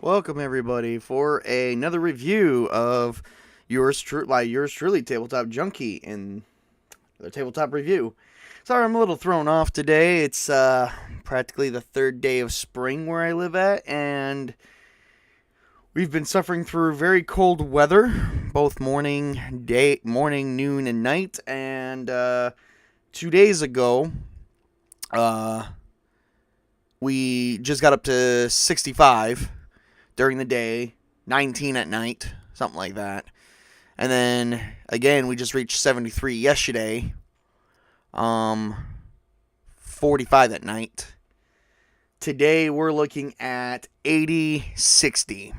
Welcome everybody for another review of yours truly, Tabletop Junkie, in the tabletop review. Sorry, I'm a little thrown off today. It's practically the third day of spring where I live at, and we've been suffering through very cold weather, both morning, noon, and night. And 2 days ago, we just got up to 65 during the day, 19 at night, something like that. And then again, we just reached 73 yesterday, 45 at night. Today we're looking at 80, 60.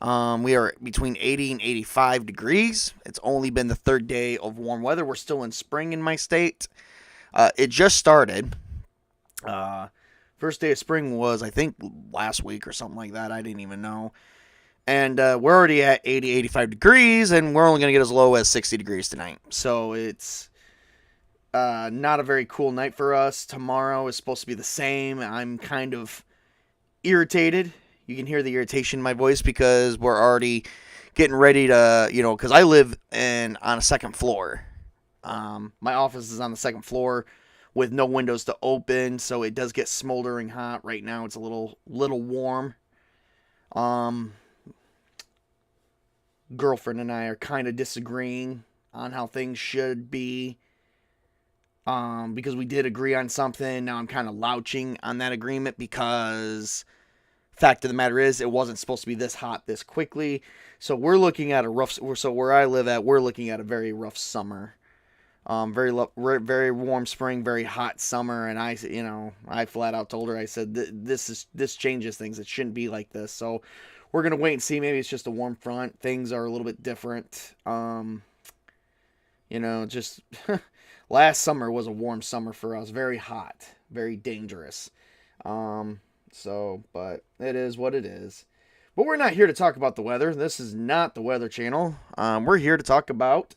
We are between 80 and 85 degrees. It's only been the third day of warm weather. We're still in spring in my state. It just started. First day of spring was, I think, last week or something like that. I didn't even know. And we're already at 80, 85 degrees, and we're only going to get as low as 60 degrees tonight. So it's not a very cool night for us. Tomorrow is supposed to be the same. I'm kind of irritated. You can hear the irritation in my voice because we're already getting ready to, because I live on a second floor. My office is on the second floor with no windows to open, so it does get smoldering hot. Right now it's a little warm. Girlfriend and I are kind of disagreeing on how things should be, because we did agree on something. Now I'm kind of louching on that agreement because fact of the matter is it wasn't supposed to be this hot this quickly. So we're looking at where I live at, we're looking at a very rough summer. Very warm spring, very hot summer, and I flat out told her, I said, this changes things. It shouldn't be like this. So we're gonna wait and see. Maybe it's just a warm front. Things are a little bit different. Just last summer was a warm summer for us. Very hot, very dangerous. But it is what it is. But we're not here to talk about the weather. This is not the Weather Channel. We're here to talk about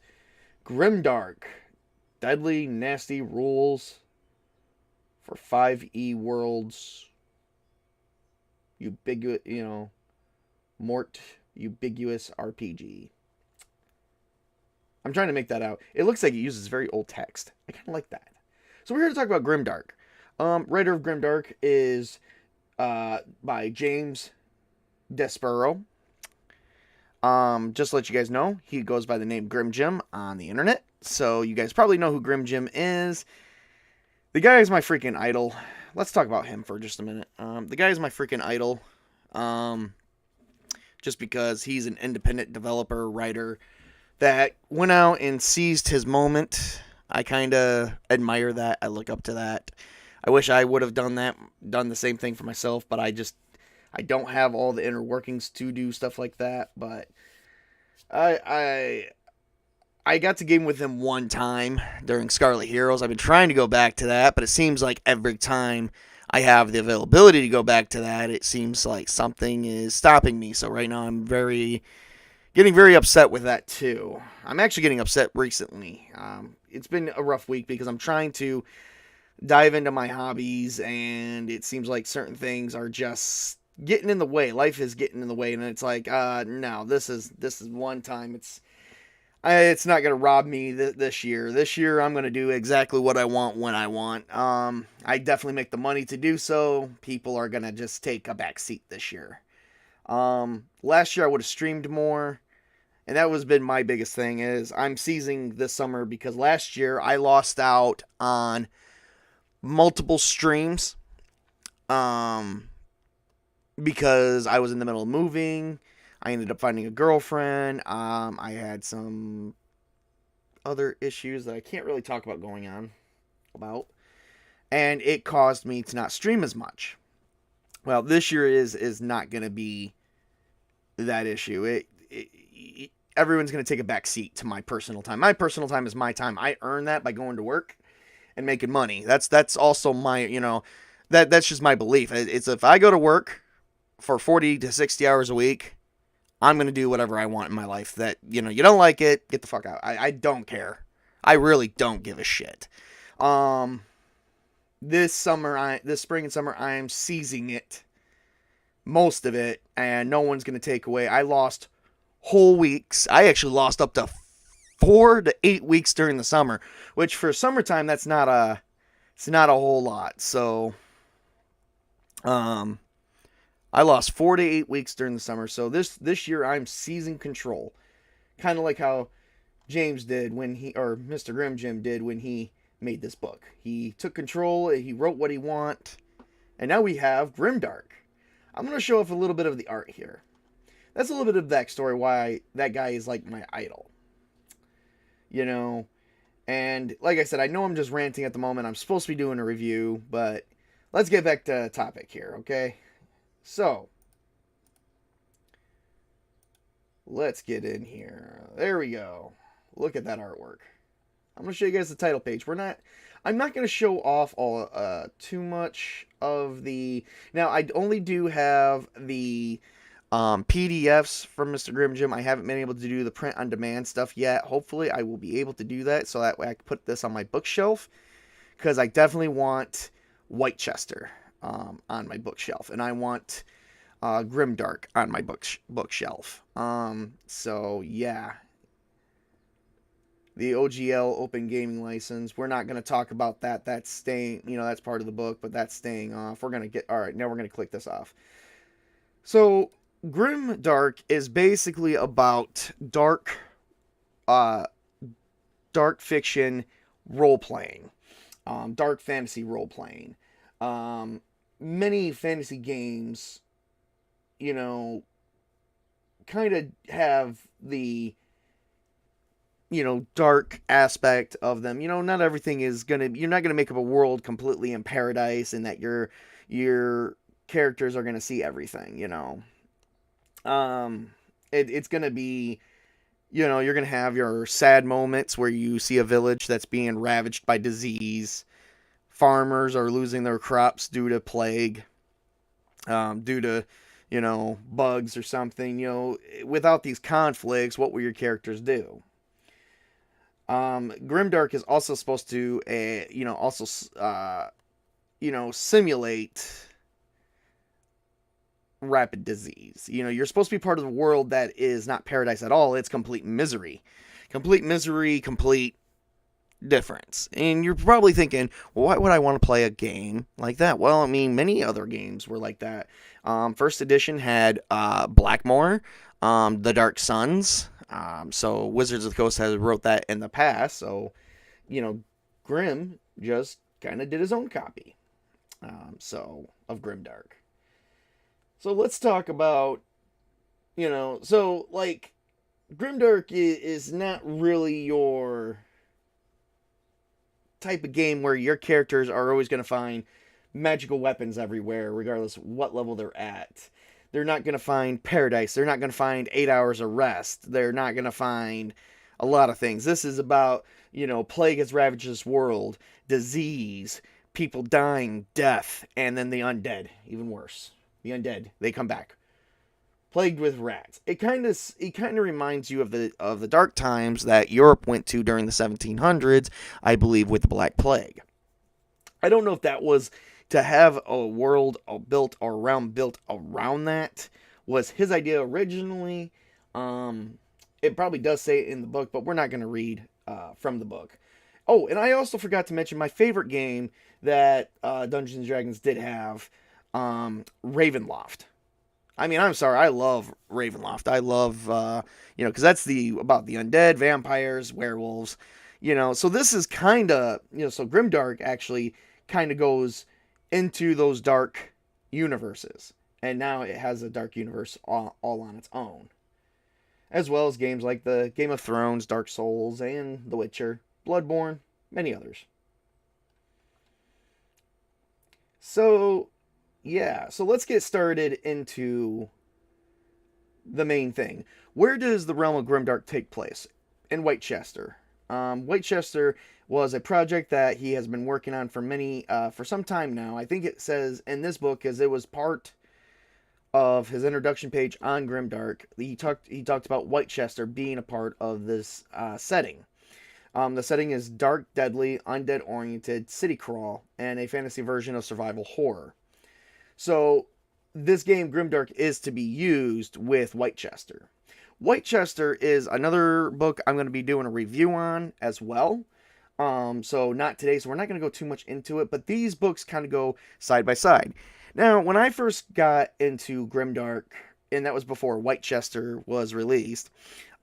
Grimdark. Deadly, nasty rules for 5e worlds. Ubiquitous RPG. I'm trying to make that out. It looks like it uses very old text. I kind of like that. So we're here to talk about Grimdark. Writer of Grimdark is by James Despero. Just to let you guys know, he goes by the name Grim Jim on the internet. So you guys probably know who Grim Jim is. The guy is my freaking idol. Let's talk about him for just a minute. The guy is my freaking idol. Just because he's an independent developer, writer that went out and seized his moment. I kind of admire that. I look up to that. I wish I would have done the same thing for myself, but I don't have all the inner workings to do stuff like that. But I got to game with him one time during Scarlet Heroes. I've been trying to go back to that, but it seems like every time I have the availability to go back to that, it seems like something is stopping me. So right now I'm getting very upset with that too. I'm actually getting upset recently. It's been a rough week because I'm trying to dive into my hobbies, and it seems like certain things are just getting in the way. Life is getting in the way, and it's like, no, this is one time. It's not going to rob me this year. This year, I'm going to do exactly what I want when I want. I definitely make the money to do so. People are going to just take a back seat this year. Last year, I would have streamed more. And that was been my biggest thing is I'm seizing this summer because last year, I lost out on multiple streams. Because I was in the middle of moving. I ended up finding a girlfriend. I had some other issues that I can't really talk about and it caused me to not stream as much. Well, this year is not going to be that issue. Everyone's going to take a back seat to my personal time. My personal time is my time. I earn that by going to work and making money. That's also my, that's just my belief. It's if I go to work for 40 to 60 hours a week, I'm going to do whatever I want in my life. That, you don't like it, get the fuck out. I don't care. I really don't give a shit. This spring and summer, I am seizing it most of it, and no one's going to take away. I lost whole weeks. I actually lost up to 4 to 8 weeks during the summer, which for summertime, it's not a whole lot. So, um, I lost 4 to 8 weeks during the summer. So this year I'm seizing control, kind of like how James did when or Mr. Grim Jim did when he made this book. He took control. He wrote what he want, and now we have Grimdark. I'm going to show off a little bit of the art here. That's a little bit of backstory why that guy is like my idol. You know, and like I said, I know I'm just ranting at the moment. I'm supposed to be doing a review, but let's get back to topic here, okay? So, let's get in here. There we go. Look at that artwork. I'm going to show you guys the title page. I'm not going to show off all too much of the... Now, I only do have the PDFs from Mr. Grim Jim. I haven't been able to do the print-on-demand stuff yet. Hopefully, I will be able to do that, so that way I can put this on my bookshelf, because I definitely want Whitechester on my bookshelf, and I want Grimdark on my bookshelf. So, yeah. The OGL Open Gaming License. We're not going to talk about that. That's staying, that's part of the book, but that's staying off. All right, now we're going to click this off. So, Grimdark is basically about dark fiction role-playing. Dark fantasy role-playing. Many fantasy games, kind of have the dark aspect of them. Not everything is you're not gonna make up a world completely in paradise and that your characters are gonna see everything, it's gonna be, you're gonna have your sad moments where you see a village that's being ravaged by disease. Farmers are losing their crops due to plague, due to, bugs or something. Without these conflicts, what will your characters do? Grimdark is also supposed to, simulate rapid disease. You're supposed to be part of a world that is not paradise at all. It's complete misery. Complete difference. And you're probably thinking, well, why would I want to play a game like that? Well, I mean, many other games were like that. First edition had Blackmore, The Dark Suns. So Wizards of the Coast has wrote that in the past. So, Grim just kind of did his own copy. Of Grimdark. So let's talk about, Grimdark is not really your type of game where your characters are always going to find magical weapons everywhere, regardless of what level they're at. They're not going to find paradise. They're not going to find 8 hours of rest. They're not going to find a lot of things. This is about, plague has ravaged this world, disease, people dying, death, and then the undead. Even worse. The undead. They come back. Plagued with rats. It kind of reminds you of the dark times that Europe went to during the 1700s, I believe, with the Black Plague. I don't know if that was to have a world built around that was his idea originally. It probably does say it in the book, but we're not going to read from the book. Oh, and I also forgot to mention my favorite game that Dungeons & Dragons did have, Ravenloft. I mean, I'm sorry, I love Ravenloft. I love, because that's about the undead, vampires, werewolves, So this is kind of, so Grimdark actually kind of goes into those dark universes. And now it has a dark universe all on its own. As well as games like the Game of Thrones, Dark Souls, and The Witcher, Bloodborne, many others. So, yeah, so let's get started into the main thing. Where does the realm of Grimdark take place? In Whitechester. Whitechester was a project that he has been working on for some time now. I think it says in this book, because it was part of his introduction page on Grimdark, he talked about Whitechester being a part of this setting. The setting is dark, deadly, undead-oriented city crawl, and a fantasy version of survival horror. So this game, Grimdark, is to be used with Whitechester. Whitechester is another book I'm going to be doing a review on as well. So not today, so we're not going to go too much into it, but these books kind of go side by side. Now, when I first got into Grimdark, and that was before Whitechester was released,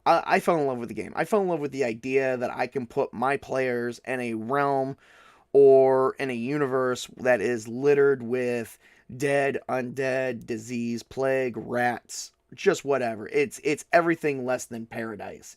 I fell in love with the game. I fell in love with the idea that I can put my players in a realm or in a universe that is littered with dead, undead, disease, plague, rats, just whatever. It's everything less than paradise.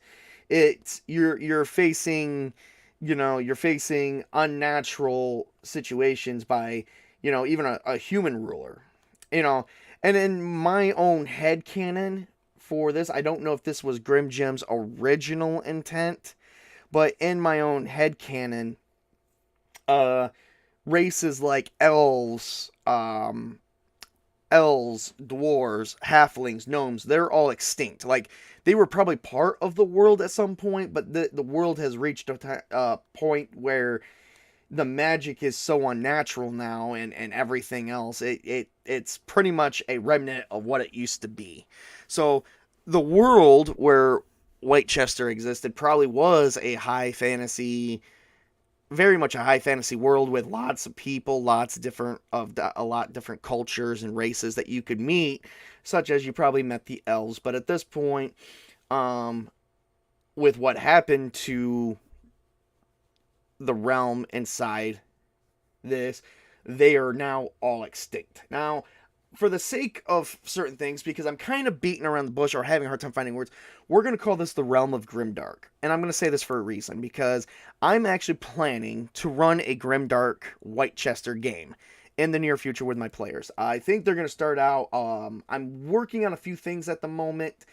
It's you're facing, you're facing unnatural situations by, even a human ruler. You know, and in my own head canon for this, I don't know if this was Grim Jim's original intent, but in my own head canon, races like elves, dwarves, halflings, gnomes, they're all extinct. Like, they were probably part of the world at some point, but the world has reached a point where the magic is so unnatural now, and everything else. It's pretty much a remnant of what it used to be. So the world where Whitechester existed probably was a high fantasy, very much a high fantasy world with lots of people, a lot different cultures and races that you could meet, such as you probably met the elves. But at this point, with what happened to the realm inside this, they are now all extinct. Now, for the sake of certain things, because I'm kind of beating around the bush or having a hard time finding words, we're going to call this the realm of Grimdark. And I'm going to say this for a reason, because I'm actually planning to run a Grimdark Whitechester game in the near future with my players. I think they're going to start out, I'm working on a few things at the moment.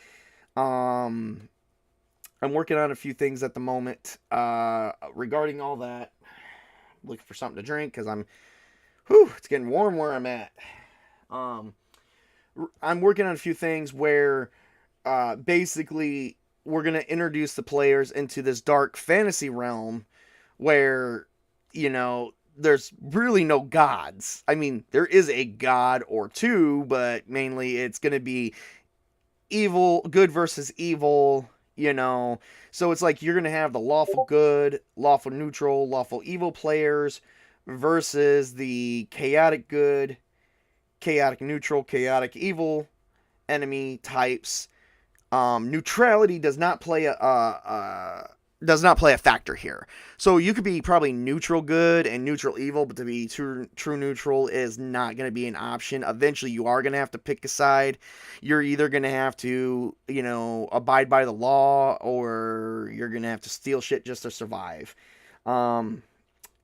Regarding all that. Looking for something to drink because it's getting warm where I'm at. I'm working on a few things where basically we're going to introduce the players into this dark fantasy realm where, there's really no gods. I mean, there is a god or two, but mainly it's going to be good versus evil. So it's like you're going to have the lawful good, lawful neutral, lawful evil players versus the chaotic good, chaotic neutral, chaotic evil enemy types. Neutrality does not play a factor here. So you could be probably neutral good and neutral evil, but to be true neutral is not going to be an option. Eventually, you are going to have to pick a side. You're either going to have to, abide by the law, or you're going to have to steal shit just to survive.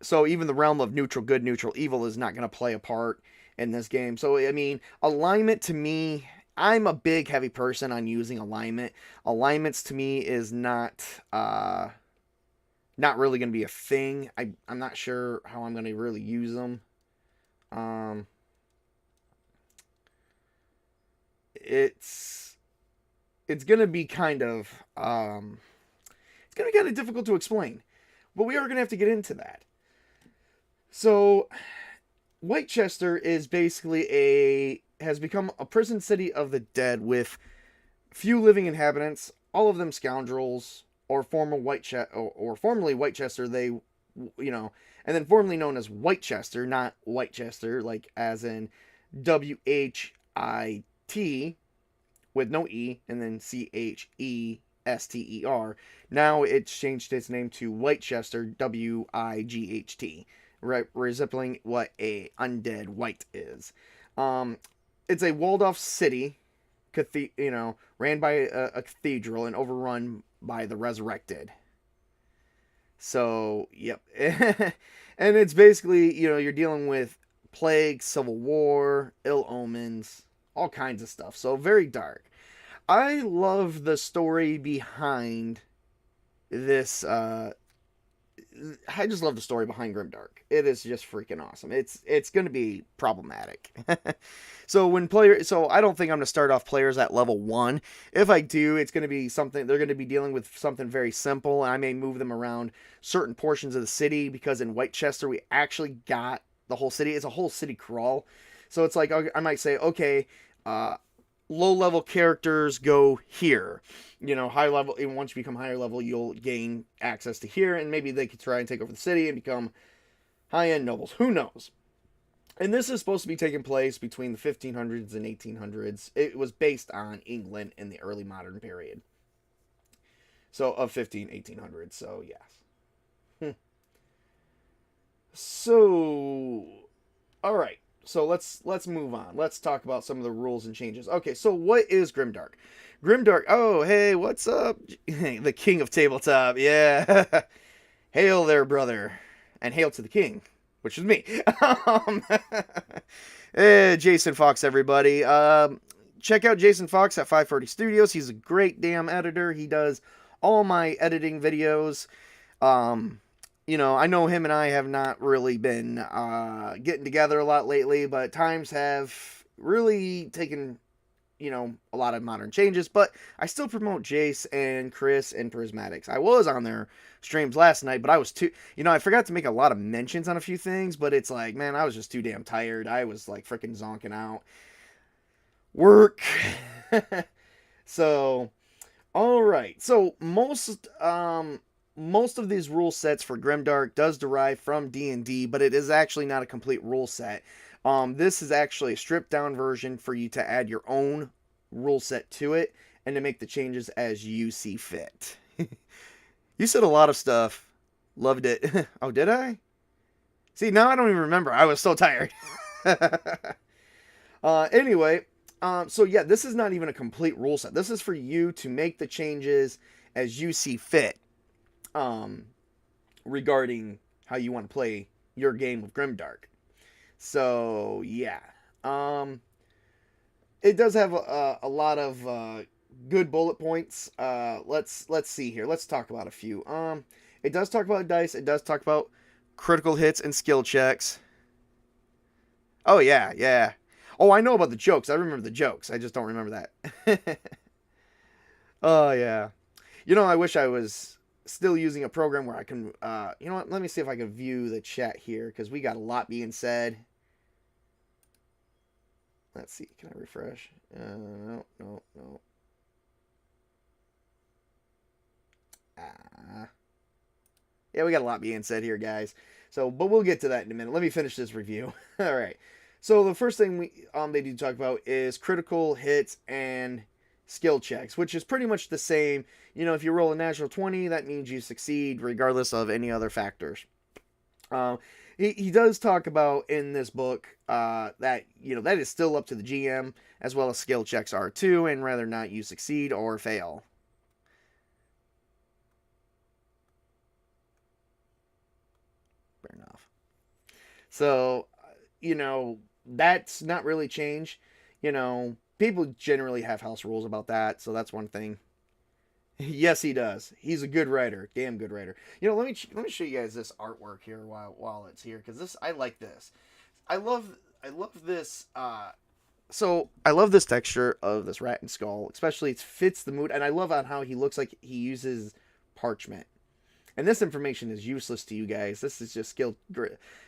So even the realm of neutral good, neutral evil is not going to play a part in this game. So, I mean, alignment to me, I'm a big, heavy person on using alignment. Alignments to me is not really going to be a thing. I'm not sure how I'm going to really use them. It's going to be kind of difficult to explain, but we are going to have to get into that. So, Whitechester is basically has become a prison city of the dead with few living inhabitants, all of them scoundrels, or formerly Whitechester, and then formerly known as Whitechester, not Whitechester, like as in WHIT with no E, and then CHESTER. Now it's changed its name to Whitechester, WIGHT, resembling what a undead wight is. It's a walled-off city, ran by a cathedral and overrun by the resurrected. So, yep. And it's basically, you're dealing with plague, civil war, ill omens, all kinds of stuff. So, very dark. I love the story behind this, I just love the story behind Grimdark. It is just freaking awesome. It's going to be problematic. So I don't think I'm going to start off players at level 1. If I do, it's going to be something, they're going to be dealing with something very simple, and I may move them around certain portions of the city, because in Whitechester we actually got the whole city. It's a whole city crawl. So it's like I might say, okay, low level characters go here. High level. And once you become higher level, you'll gain access to here, and maybe they could try and take over the city and become high end nobles. Who knows? And this is supposed to be taking place between the 1500s and 1800s. It was based on England in the early modern period. So of 1800s. So yes. So, all right. So let's move on. Let's talk about some of the rules and changes. Okay, so what is Grimdark? Grimdark. Oh, hey, what's up? The king of tabletop. Yeah. Hail there, brother, and hail to the king, which is me. Hey, Jason Fox, everybody. Check out Jason Fox at 540 Studios. He's a great damn editor. He does all my editing videos. I know him and I have not really been getting together a lot lately, but times have really taken, a lot of modern changes. But I still promote Jace and Chris and Prismatics. I was on their streams last night, but I was too, I forgot to make a lot of mentions on a few things, but it's like, man, I was just too damn tired. I was like freaking zonking out. Work. So, all right. So most of these rule sets for Grimdark does derive from D&D, but it is actually not a complete rule set. This is actually a stripped down version for you to add your own rule set to it and to make the changes as you see fit. You said a lot of stuff. Loved it. Oh, did I? See, now I don't even remember. I was so tired. Anyway, so yeah, this is not even a complete rule set. This is for you to make the changes as you see fit. Regarding how you want to play your game with Grimdark. So yeah, it does have a lot of good bullet points. Let's see here. Let's talk about a few. It does talk about dice. It does talk about critical hits and skill checks. Oh yeah. Oh, I know about the jokes. I remember the jokes. I just don't remember that. Oh yeah. I wish I was still using a program where I can, let me see if I can view the chat here, because we got a lot being said. Let's see, can I refresh? No. Yeah, we got a lot being said here, guys. So, but we'll get to that in a minute. Let me finish this review. All right. So the first thing they do talk about is critical hits and skill checks, which is pretty much the same. If you roll a natural 20, that means you succeed regardless of any other factors. He does talk about in this book that, that is still up to the GM, as well as skill checks are too, and whether or not you succeed or fail. Fair enough. So, that's not really changed. People generally have house rules about that, so that's one thing. Yes, he does. He's a good writer, damn good writer. Let me show you guys this artwork here while it's here, because I like this. I love this. So I love this texture of this rat and skull, especially it fits the mood, and I love on how he looks like he uses parchment. And this information is useless to you guys. This is just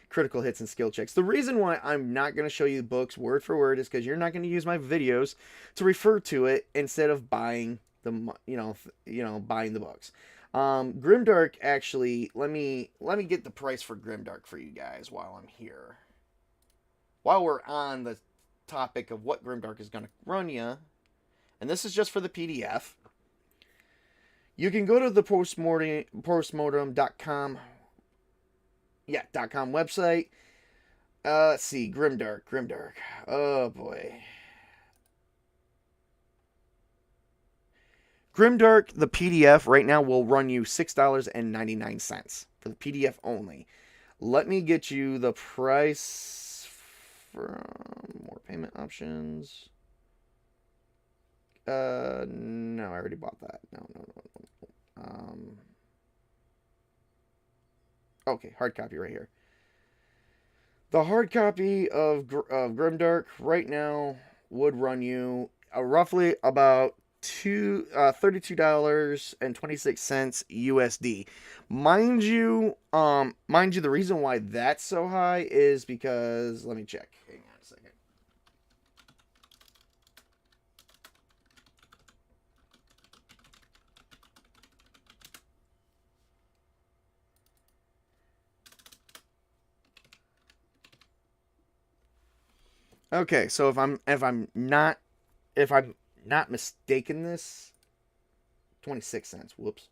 critical hits and skill checks. The reason why I'm not going to show you the books word for word is because you're not going to use my videos to refer to it instead of buying buying the books. Grimdark, actually, let me get the price for Grimdark for you guys while I'm here. While we're on the topic of what Grimdark is going to run you, and this is just for the PDF. You can go to the postmortem.com .com website. Let's see, Grimdark. Oh boy. Grimdark, the PDF right now will run you $6.99 for the PDF only. Let me get you the price from more payment options. No, I already bought that. No. Okay, hard copy right here. The hard copy of Grimdark right now would run you roughly about $32.26 USD. Mind you, the reason why that's so high is because, let me check. Hang on a second. Okay, so if I'm not mistaken, this 26 cents. Whoops.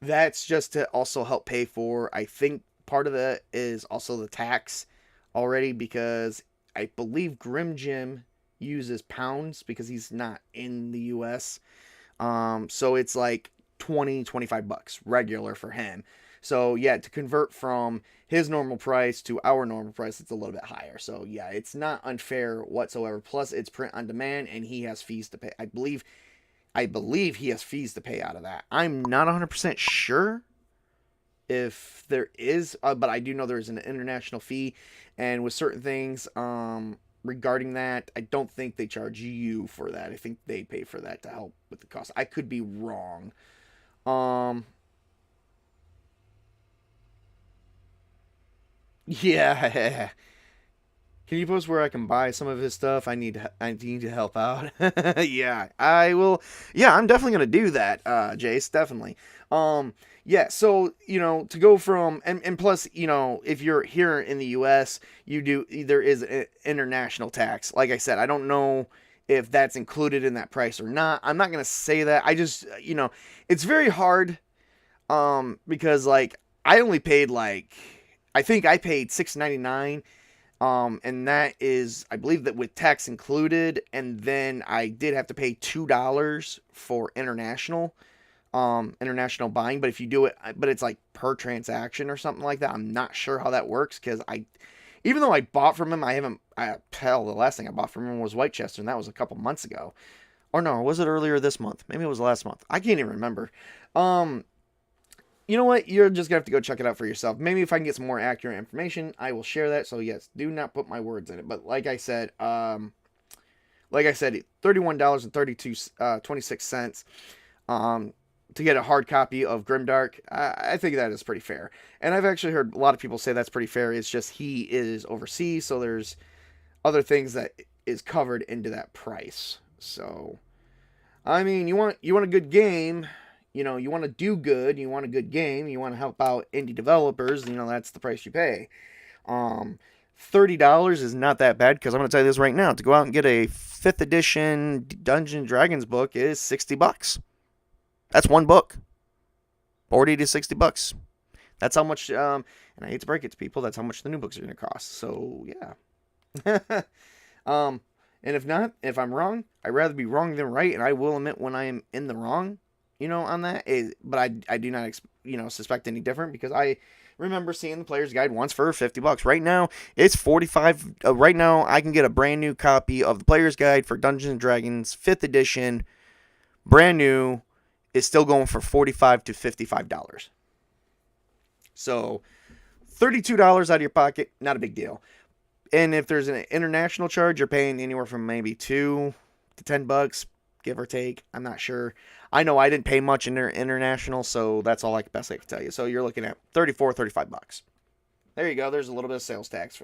That's just to also help pay for, I think part of that is also the tax already, because I believe Grim Jim uses pounds because he's not in the US. So it's like 25 bucks regular for him. So yeah, to convert from his normal price to our normal price, it's a little bit higher. So yeah, it's not unfair whatsoever. Plus, it's print on demand, and he has fees to pay. I believe he has fees to pay out of that. I'm not 100% sure if there is, but I do know there is an international fee, and with certain things regarding that, I don't think they charge you for that. I think they pay for that to help with the cost. I could be wrong. Um, yeah. Can you post where I can buy some of his stuff? I need to help out. Yeah, I will. Yeah, I'm definitely gonna do that, Jace. Definitely. Yeah. So to go from, and plus, if you're here in the U.S., there is an international tax. Like I said, I don't know if that's included in that price or not. I'm not gonna say that. I just, it's very hard. Because like I only paid like, I think I paid $6.99, and that is, I believe, that with tax included, and then I did have to pay $2 for international buying. But if you do it, but it's like per transaction or something like that. I'm not sure how that works, because even though I bought from him, the last thing I bought from him was Whitechester, and that was a couple months ago. Or no, was it earlier this month? Maybe it was last month. I can't even remember. Um, you know what? You're just gonna have to go check it out for yourself. Maybe if I can get some more accurate information, I will share that. So yes, do not put my words in it. But like I said, $31 and 26 cents, to get a hard copy of Grimdark. I think that is pretty fair. And I've actually heard a lot of people say that's pretty fair. It's just he is overseas, so there's other things that is covered into that price. So I mean, you want a good game, you want to do good, you want a good game, you want to help out indie developers, that's the price you pay. Um, $30 is not that bad, because I'm going to tell you this right now. To go out and get a 5th edition Dungeons and Dragons book is $60. That's one book. 40 to $60. That's how much, and I hate to break it to people, that's how much the new books are going to cost. So, yeah. um, and if I'm wrong, I'd rather be wrong than right, and I will admit when I am in the wrong, on that. But I do not, suspect any different, because I remember seeing the player's guide once for $50. Right now, it's 45. Right now, I can get a brand new copy of the player's guide for Dungeons and Dragons 5th edition, brand new, is still going for $45 to $55. So, $32 out of your pocket, not a big deal. And if there's an international charge, you're paying anywhere from maybe $2 to $10, give or take. I'm not sure. I know I didn't pay much in their international, so that's all best I can tell you. So you're looking at $35. There you go. There's a little bit of sales tax.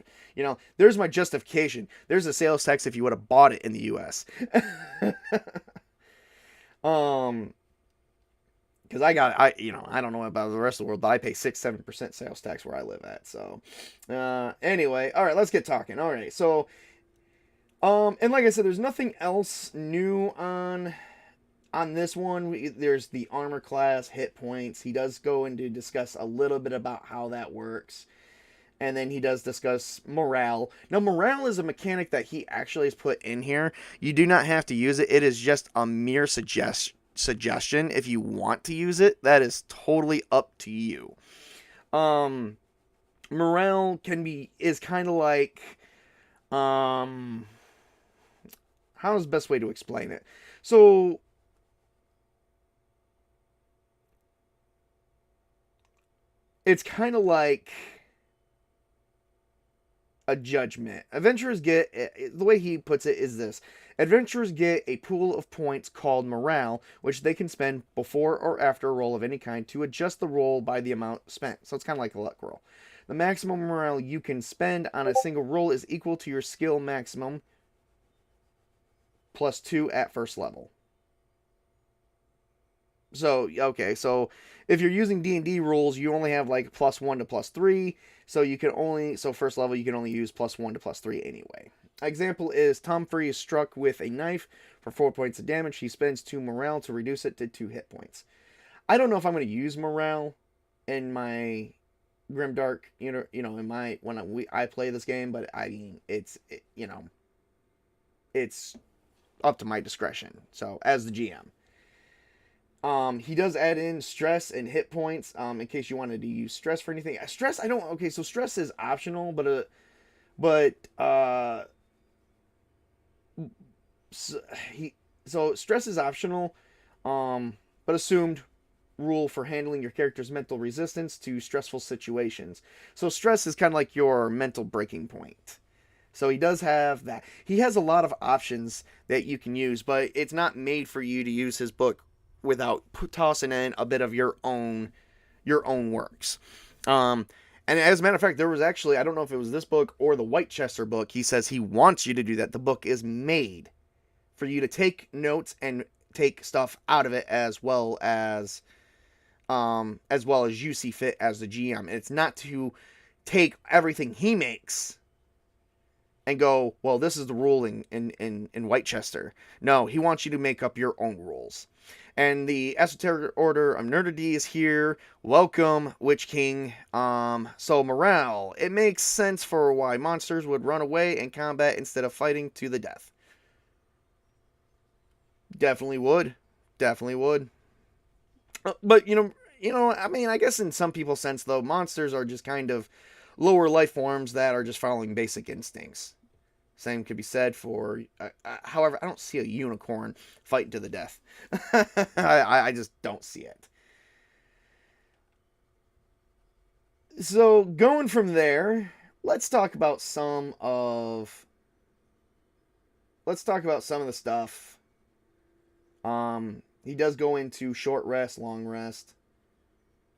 There's my justification. There's a sales tax if you would have bought it in the U.S. Because I don't know about the rest of the world, but I pay 6-7% sales tax where I live at. So, anyway, all right, let's get talking. All right, so, and like I said, there's nothing else new on this one. There's the armor class, hit points. He does go into discuss a little bit about how that works. And then he does discuss morale. Now, morale is a mechanic that he actually has put in here. You do not have to use it. It is just a mere suggestion. If you want to use it, that is totally up to you. Morale is kind of like, how's the best way to explain it? So, it's kind of like a judgment. Adventurers get, the way he puts it is this: adventurers get a pool of points called morale, which they can spend before or after a roll of any kind to adjust the roll by the amount spent. So it's kind of like a luck roll. The maximum morale you can spend on a single roll is equal to your skill maximum plus 2 at first level. So, okay, so if you're using D&D rules, you only have like +1 to +3. So you can only, so first level, you can only use +1 to +3 anyway. Example is Tom Free is struck with a knife for 4 points of damage. He spends 2 morale to reduce it to 2 hit points. I don't know if I'm going to use morale in my Grimdark, in my I play this game, but I mean it's up to my discretion. So as the GM, he does add in stress and hit points. In case you wanted to use stress for anything. Stress, I don't. Okay, so stress is optional, but so stress is optional, but assumed rule for handling your character's mental resistance to stressful situations. So stress is kind of like your mental breaking point. So he does have that. He has a lot of options that you can use, but it's not made for you to use his book without tossing in a bit of your own works. And as a matter of fact, there was actually, I don't know if it was this book or the Whitechester book, he says he wants you to do that. The book is made for you to take notes and take stuff out of it as well as you see fit as the GM. And it's not to take everything he makes and go, well, this is the rule in Whitechester. No, he wants you to make up your own rules. And the Esoteric Order of Nerdity is here. Welcome, Witch King. So morale. It makes sense for why monsters would run away in combat instead of fighting to the death. Definitely would. But, I mean, I guess in some people's sense, though, monsters are just kind of lower life forms that are just following basic instincts. Same could be said for, however, I don't see a unicorn fighting to the death. I just don't see it. So, going from there, let's talk about some of the stuff. He does go into short rest, long rest.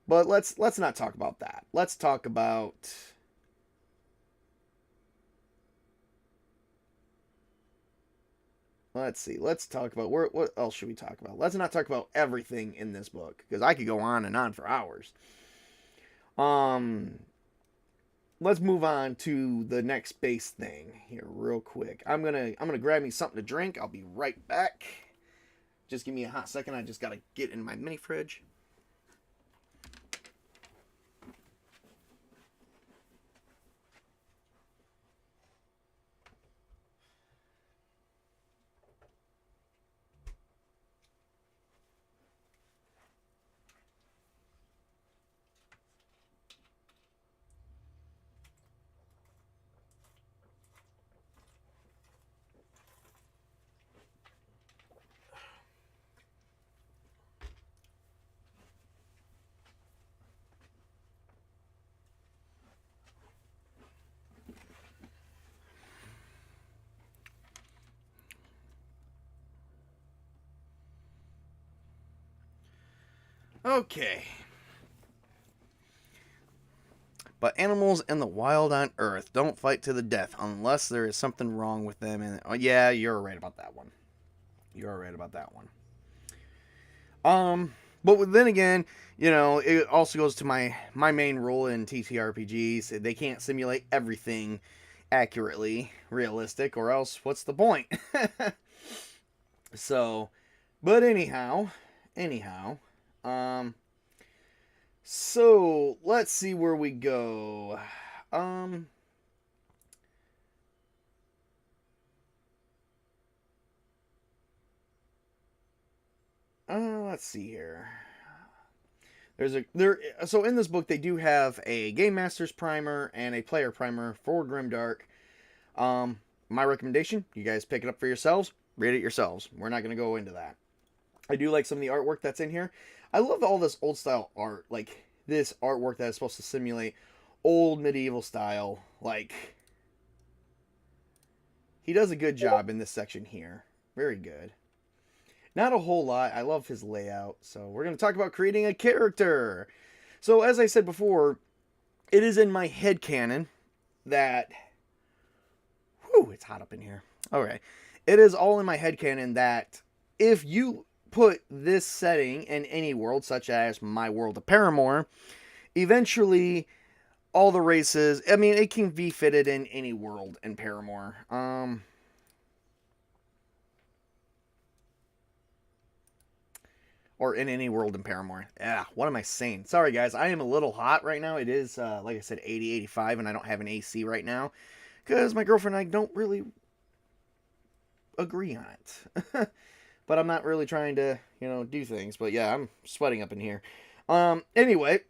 But let's not talk about that. Let's talk about let's talk about what else should we talk about? Let's not talk about everything in this book because I could go on and on for hours. Let's move on to the next base thing here real quick. I'm going to grab me something to drink. I'll be right back. Just give me a hot second. I just got to get in my mini fridge. Okay. But animals in the wild on Earth don't fight to the death unless there is something wrong with them. And yeah, you're right about that one. But then again, it also goes to my main rule in TTRPGs. They can't simulate everything accurately, realistic, or else what's the point? So, but anyhow, so let's see where we go. Let's see here. So in this book they do have a Game Master's Primer and a Player Primer for Grimdark. My recommendation, you guys pick it up for yourselves, read it yourselves. We're not going to go into that. I do like some of the artwork that's in here. I love all this old style art, like this artwork that is supposed to simulate old medieval style. Like, he does a good job in this section here. Very good. Not a whole lot. I love his layout. So we're going to talk about creating a character. So as I said before, it is in my headcanon that... Whew, it's hot up in here. Okay. It is all in my headcanon that if you put this setting in any world, such as my world of Paramore, eventually all the races. I mean, it can be fitted in any world in Paramore. Or in any world in Paramore. Yeah, what am I saying? Sorry, guys. I am a little hot right now. It is, like I said, 80, 85, and I don't have an AC right now because my girlfriend and I don't really agree on it. But I'm not really trying to, do things. But yeah, I'm sweating up in here. Anyway,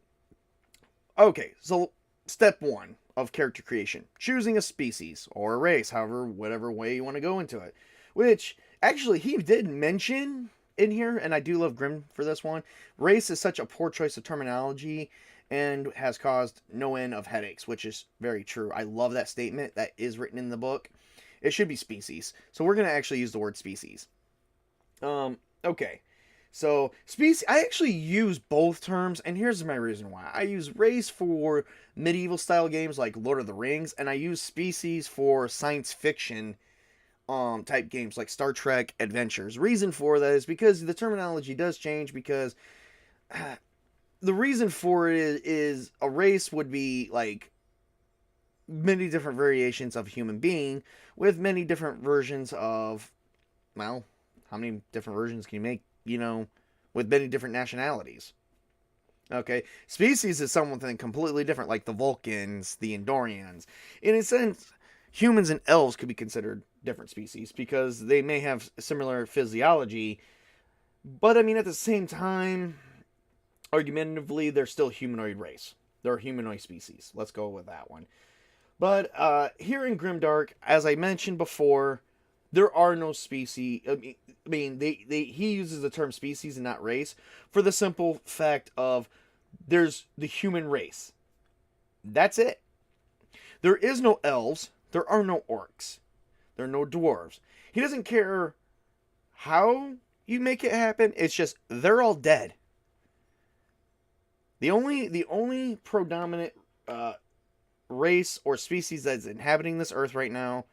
okay, so step one of character creation: choosing a species or a race, however, whatever way you want to go into it. Which actually he did mention in here, and I do love Grim for this one. Race is such a poor choice of terminology and has caused no end of headaches, which is very true. I love that statement that is written in the book. It should be species. So we're going to actually use the word species. Okay. So, species, I actually use both terms, and here's my reason why. I use race for medieval style games like Lord of the Rings, and I use species for science fiction type games like Star Trek Adventures. Reason for that is because the terminology does change, because the reason for it is a race would be like many different variations of a human being with many different versions of, well, how many different versions can you make, with many different nationalities? Okay, species is something completely different, like the Vulcans, the Endorians. In a sense, humans and elves could be considered different species because they may have similar physiology, but I mean, at the same time, argumentatively, they're still a humanoid race. They're a humanoid species. Let's go with that one. But here in Grimdark, as I mentioned before, there are no species. I mean, he uses the term species and not race for the simple fact of there's the human race. That's it. There is no elves. There are no orcs. There are no dwarves. He doesn't care how you make it happen. It's just they're all dead. The only predominant race or species that's inhabiting this earth right now,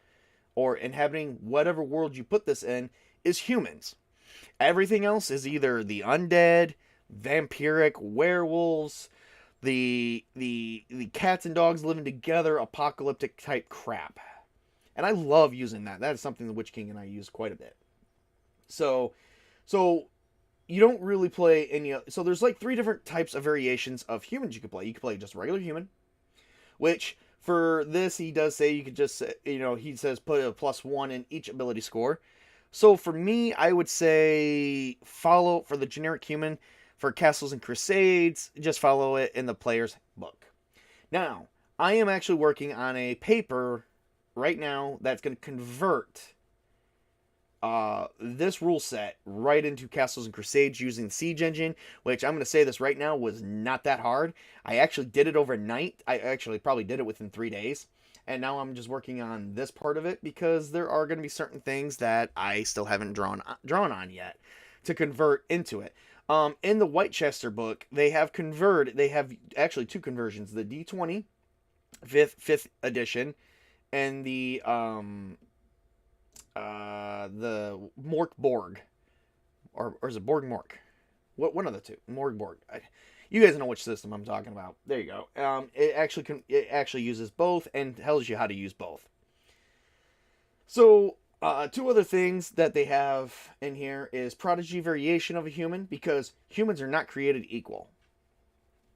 or inhabiting whatever world you put this in, is humans. Everything else is either the undead, vampiric, werewolves, the cats and dogs living together, apocalyptic type crap. And I love using that. That is something the Witch King and I use quite a bit. So you don't really play any. So there's like 3 different types of variations of humans you can play. You can play just a regular human, which for this he does say you could just, he says put a +1 in each ability score. So for me, I would say follow for the generic human for Castles and Crusades. Just follow it in the player's book. Now, I am actually working on a paper right now that's going to convert this rule set right into Castles and Crusades using the Siege engine, which I'm going to say this right now was not that hard. I actually did it overnight. I actually probably did it within 3 days. And now I'm just working on this part of it because there are going to be certain things that I still haven't drawn on yet to convert into it. In the Whitechester book, they have actually 2 conversions: the D20 5th edition and the Mork Borg, or is it Borg Mork? What one of the two? Morg Borg. You guys know which system I'm talking about. There you go. It actually uses both and tells you how to use both. So 2 other things that they have in here is prodigy variation of a human, because humans are not created equal.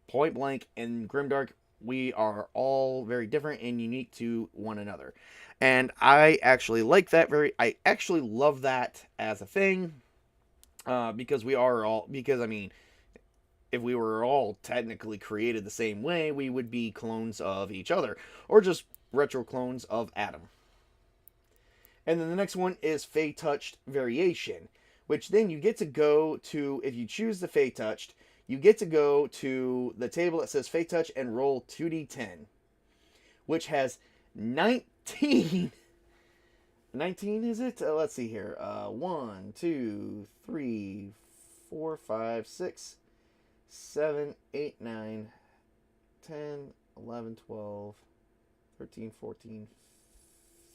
Point blank, in Grimdark, we are all very different and unique to one another. And I actually like that I actually love that as a thing. Because I mean, if we were all technically created the same way, we would be clones of each other, or just retro clones of Adam. And then the next one is Fey Touched variation, which then you get to go to, if you choose the Fey Touched, you get to go to the table that says Fey Touch and roll 2d10, which has 19. 19 is it? Let's see here. 1, 2, 3, 4, 5, 6, 7, 8, 9, 10, 11, 12, 13, 14,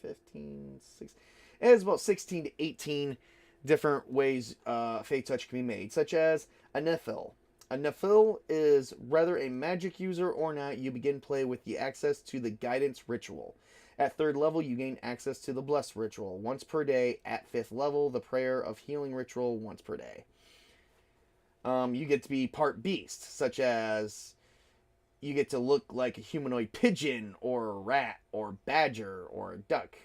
15, 16. It has about 16 to 18 different ways Fey Touch can be made, such as a Nephil, A Nephil is whether a magic user or not, you begin play with the access to the Guidance Ritual. At 3rd level, you gain access to the Bless Ritual once per day. At 5th level, the Prayer of Healing Ritual once per day. You get to be part beast, such as you get to look like a humanoid pigeon or a rat or badger or a duck.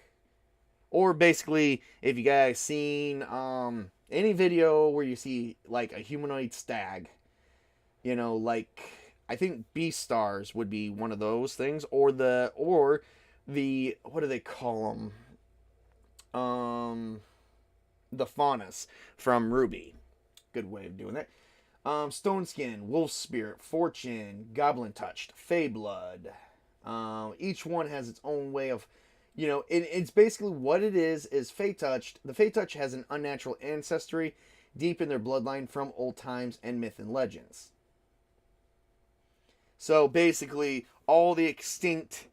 Or basically, if you guys seen any video where you see like a humanoid stag, you know, like I think Beast Stars would be one of those things, or the what do they call them? The Faunus from Ruby. Good way of doing that. Stone Skin, Wolf Spirit, Fortune, Goblin Touched, Fey Blood. Each one has its own way of, you know, it's basically what it is Fey Touched. The Fey Touch has an unnatural ancestry deep in their bloodline from old times and myth and legends. So basically, all the extinct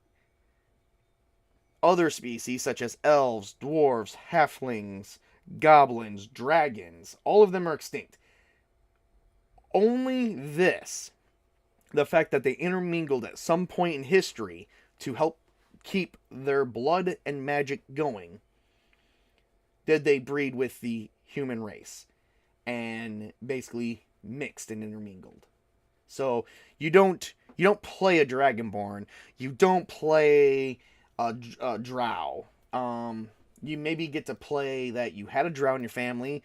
other species, such as elves, dwarves, halflings, goblins, dragons, all of them are extinct. Only this, the fact that they intermingled at some point in history to help keep their blood and magic going, did they breed with the human race and basically mixed and intermingled. So you don't play a Dragonborn, you don't play a Drow. You maybe get to play that you had a Drow in your family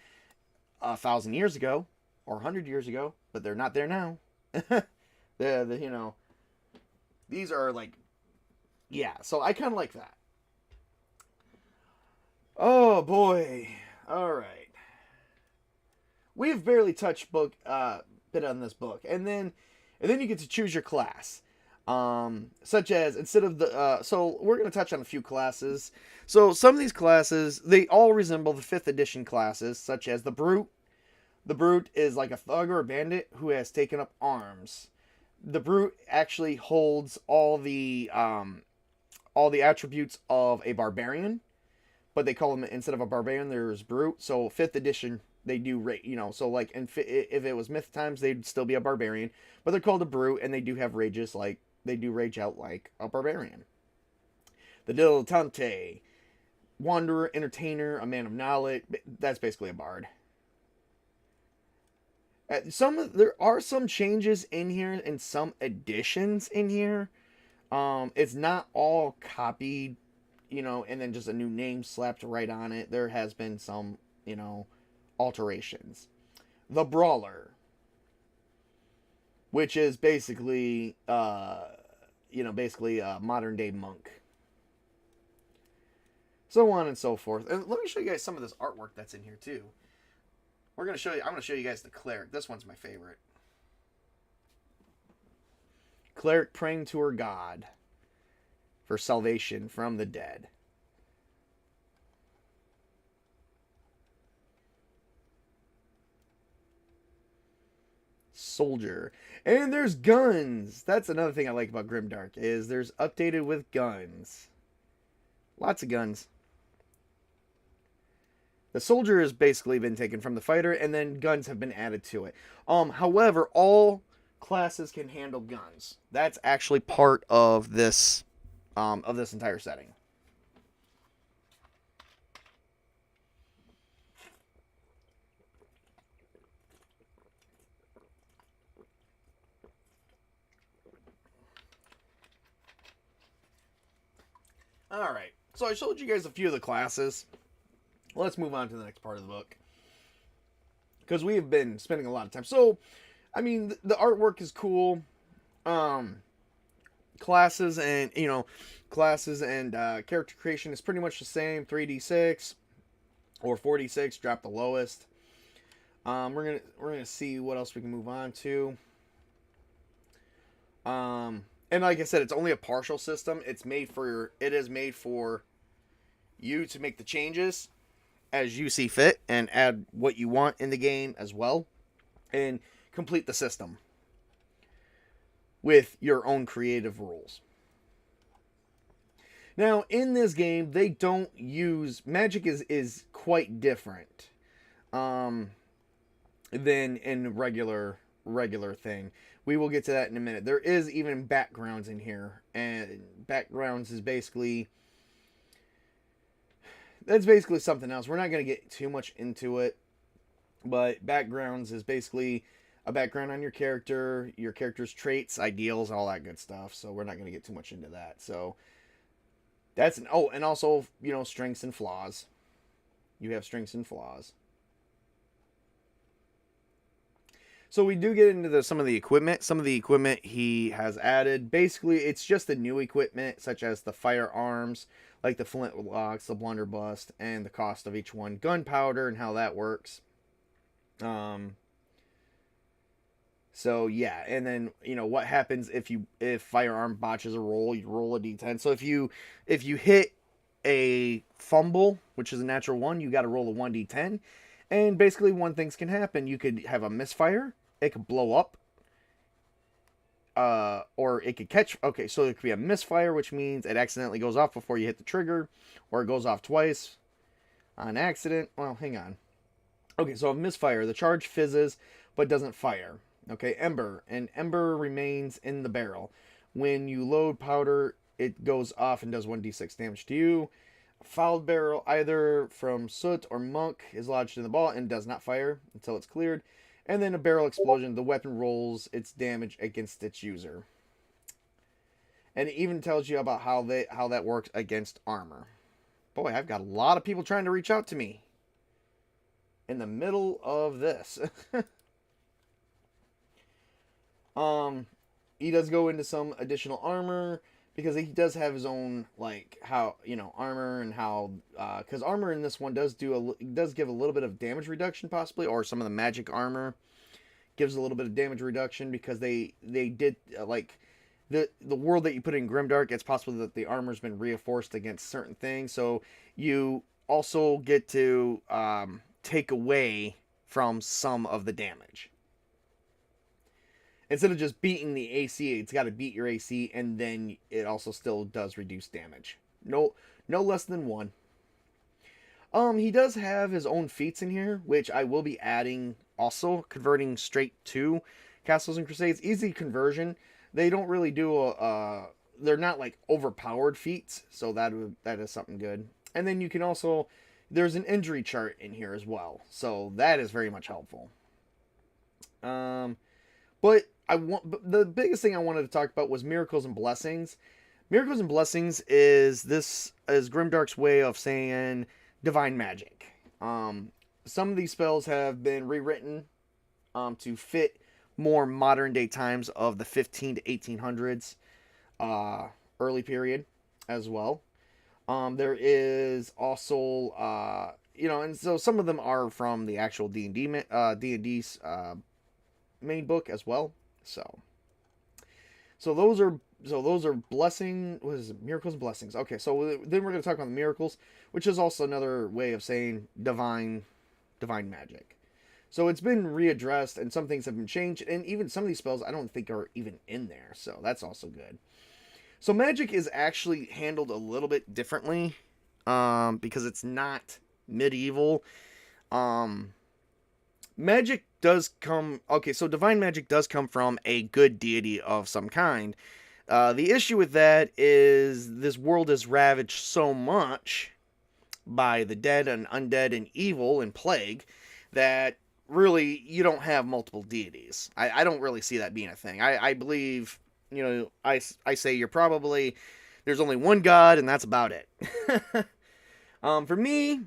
1,000 years ago or 100 years ago, but they're not there now. You know, these are like, yeah. So I kind of like that. Oh boy! All right, we've barely touched bit on this book, and then you get to choose your class. Such as instead of the so we're going to touch on a few classes. So some of these classes, they all resemble the 5th edition classes, such as the Brute. The Brute is like a thug or a bandit who has taken up arms. The Brute actually holds all the attributes of a barbarian, but they call them, instead of a barbarian, there's Brute. So 5th edition, they do, you know, so like if it was myth times, they'd still be a barbarian, but they're called a Brute, and they do have rages, like they do rage out like a barbarian. The Dilettante, wanderer, entertainer, a man of knowledge. That's basically a bard. There are some changes in here and some additions in here. It's not all copied, you know, and then just a new name slapped right on it. There has been some, you know, alterations. The Brawler, which is basically, basically a modern day monk. So on and so forth. And let me show you guys some of this artwork that's in here too. I'm going to show you guys the cleric. This one's my favorite. Cleric praying to her god for salvation from the dead. Soldier. And there's guns. That's another thing I like about Grimdark, is there's updated with guns. Lots of guns. The soldier has basically been taken from the fighter, and then guns have been added to it. However, all classes can handle guns. That's actually part of this entire setting. All right. So I showed you guys a few of the classes. Let's move on to the next part of the book, because we have been spending a lot of time. So, I mean, the artwork is cool. Classes and character creation is pretty much the same. 3d6 or 4d6. Drop the lowest. We're gonna see what else we can move on to. And like I said, it's only a partial system. It is made for you to make the changes as you see fit and add what you want in the game as well, and complete the system with your own creative rules. Now, in this game, they don't use magic is quite different than in regular regular thing. We will get to that in a minute. There is even backgrounds in here, and backgrounds is basically that's basically something else. We're not going to get too much into it, but backgrounds is basically a background on your character's traits, ideals, all that good stuff. So we're not going to get too much into that. So that's and also, strengths and flaws. You have strengths and flaws. So we do get into some of the equipment. Some of the equipment he has added. Basically, it's just the new equipment, such as the firearms, like the flintlocks, the blunderbuss, and the cost of each one. Gunpowder and how that works. So yeah, and then what happens if firearm botches a roll? You roll a d10. So if you hit a fumble, which is a natural one, you got to roll a 1d10. And basically, one things can happen. You could have a misfire. It could blow up. Or it could catch. Okay, so it could be a misfire, which means it accidentally goes off before you hit the trigger. Or it goes off twice on accident. Well, hang on. Okay, so a misfire. The charge fizzes, but doesn't fire. Okay, ember. And ember remains in the barrel. When you load powder, it goes off and does 1d6 damage to you. Fouled barrel, either from soot or muck, is lodged in the ball and does not fire until it's cleared. And then a barrel explosion, the weapon rolls its damage against its user. And it even tells you about how that works against armor. Boy, I've got a lot of people trying to reach out to me in the middle of this. He does go into some additional armor, because he does have his own, armor, and how, because armor in this one does give a little bit of damage reduction, possibly, or some of the magic armor gives a little bit of damage reduction, because they did, the world that you put in Grimdark, it's possible that the armor's been reinforced against certain things, so you also get to take away from some of the damage. Instead of just beating the AC, it's got to beat your AC, and then it also still does reduce damage. No less than 1. He does have his own feats in here, which I will be adding also, converting straight to Castles and Crusades. Easy conversion. They don't really do they're not like overpowered feats, so that is something good. And then you can also, there's an injury chart in here as well, so that is very much helpful. But the biggest thing I wanted to talk about was Miracles and Blessings. Miracles and Blessings is Grimdark's way of saying divine magic. Some of these spells have been rewritten to fit more modern day times of the 15 to 1800s early period as well. There is also and so some of them are from the actual D&D's main book as well. So those are blessing. What is it? Miracles and blessings. Okay, so then we're going to talk about the miracles, which is also another way of saying divine magic. So it's been readdressed, and some things have been changed, and even some of these spells I don't think are even in there. So that's also good. So magic is actually handled a little bit differently, because it's not medieval. Magic does come... Okay, so divine magic does come from a good deity of some kind. The issue with that is this world is ravaged so much by the dead and undead and evil and plague that really you don't have multiple deities. I don't really see that being a thing. I believe, I say you're probably... There's only one god, and that's about it. For me,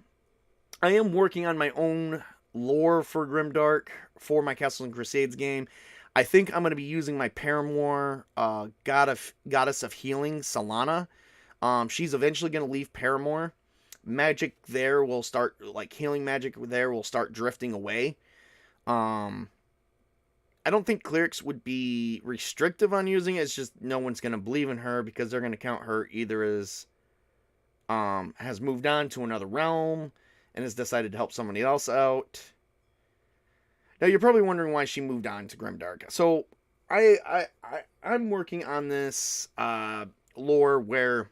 I am working on my own lore for Grimdark for my Castles and Crusades game. I think I'm going to be using my Paramour goddess of healing, Solana. She's eventually going to leave Paramour. Magic there will start, healing magic there will start drifting away. I don't think clerics would be restrictive on using it. It's just no one's going to believe in her because they're going to count her either as has moved on to another realm and has decided to help somebody else out. Now, you're probably wondering why she moved on to Grimdark. So, I'm working on this lore where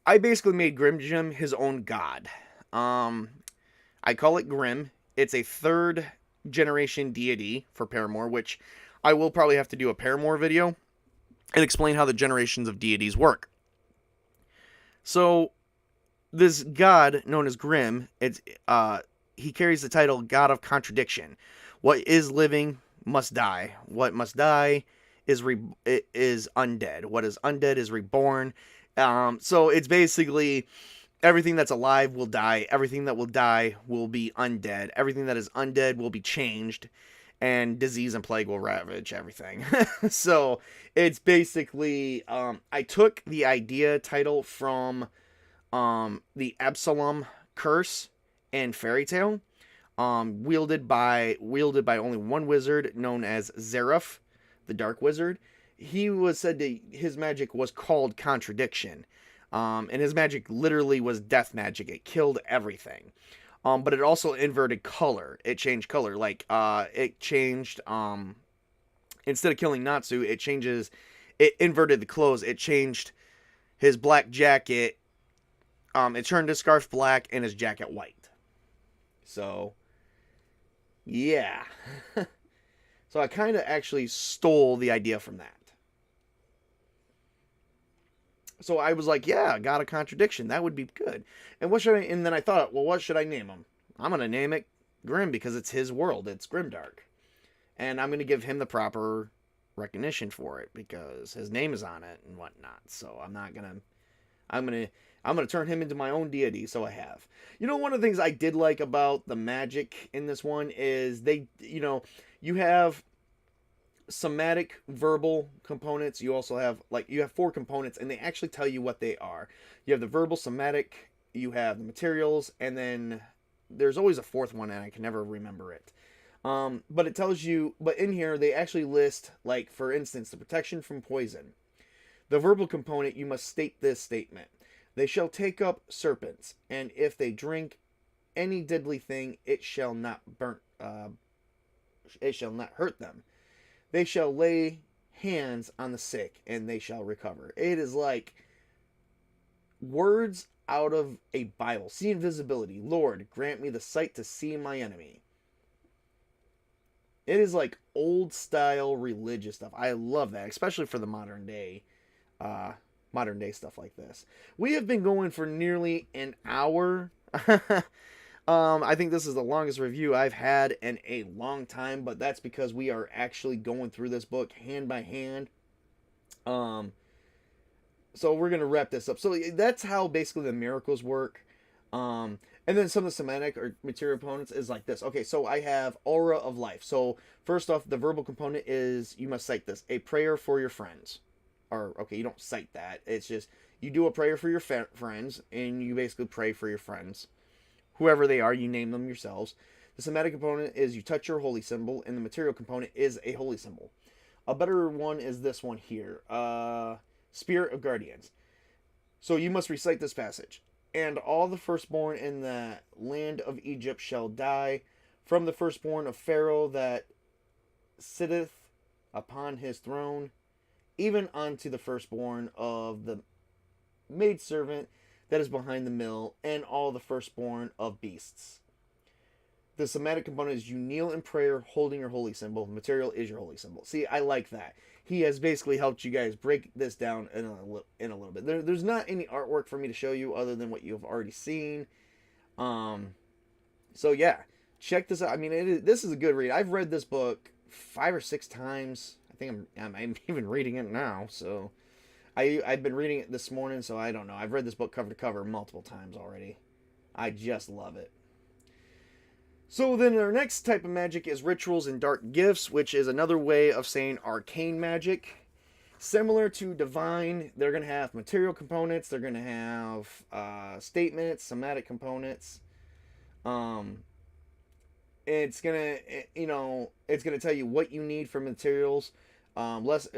I basically made Grimjim his own god. I call it Grim. It's a third generation deity for Paramore, which I will probably have to do a Paramore video and explain how the generations of deities work. So this god known as Grim, he carries the title God of Contradiction. What is living must die. What must die is undead. What is undead is reborn. So it's basically everything that's alive will die. Everything that will die will be undead. Everything that is undead will be changed. And disease and plague will ravage everything. So it's basically, I took the idea title from the Absalom Curse and Fairy Tale, wielded by only one wizard known as Zeref, the Dark Wizard. He was said to, his magic was called Contradiction, and his magic literally was death magic. It killed everything. But it also inverted color. It changed color. Like, it changed, instead of killing Natsu, it inverted the clothes. It changed his black jacket. It turned his scarf black and his jacket white. So, yeah. So I kind of actually stole the idea from that. So I was like, yeah, got a contradiction. That would be good. And and then I thought, well, what should I name him? I'm going to name it Grim because it's his world. It's Grimdark. And I'm going to give him the proper recognition for it because his name is on it and whatnot. So I'm going to turn him into my own deity. So I have. One of the things I did like about the magic in this one is you have somatic, verbal components. You also have, you have 4 components, and they actually tell you what they are. You have the verbal, somatic, you have the materials, and then there's always a 4th one, and I can never remember it. But it tells you, but in here, they actually list, for instance, the protection from poison. The verbal component, you must state this statement. They shall take up serpents, and if they drink any deadly thing, it shall not hurt them. They shall lay hands on the sick, and they shall recover. It is like words out of a Bible. See invisibility. Lord, grant me the sight to see my enemy. It is like old style religious stuff. I love that, especially for the modern day stuff like this. We have been going for nearly an hour. I think this is the longest review I've had in a long time, but that's because we are actually going through this book hand by hand. So we're going to wrap this up. So that's how basically the miracles work. And then some of the somatic or material components is like this. Okay, so I have aura of life. So first off, the verbal component is, you must cite this, a prayer for your friends. Or, okay, you don't cite that. It's just, you do a prayer for your friends, and you basically pray for your friends. Whoever they are, you name them yourselves. The somatic component is you touch your holy symbol, and the material component is a holy symbol. A better one is this one here. Spirit of Guardians. So you must recite this passage. And all the firstborn in the land of Egypt shall die, from the firstborn of Pharaoh that sitteth upon his throne, even unto the firstborn of the maidservant that is behind the mill, and all the firstborn of beasts. The somatic component is you kneel in prayer holding your holy symbol. The material is your holy symbol. See, I like that. He has basically helped you guys break this down in a little bit. There's not any artwork for me to show you other than what you've already seen. So yeah, check this out. I mean, this is a good read. I've read this book 5 or 6 times. I think I'm even reading it now, so... I've been reading it this morning, so I don't know. I've read this book cover to cover multiple times already. I just love it. So then our next type of magic is rituals and dark gifts, which is another way of saying arcane magic. Similar to divine, they're going to have material components. They're going to have statements, somatic components. It's going to tell you what you need for materials. There's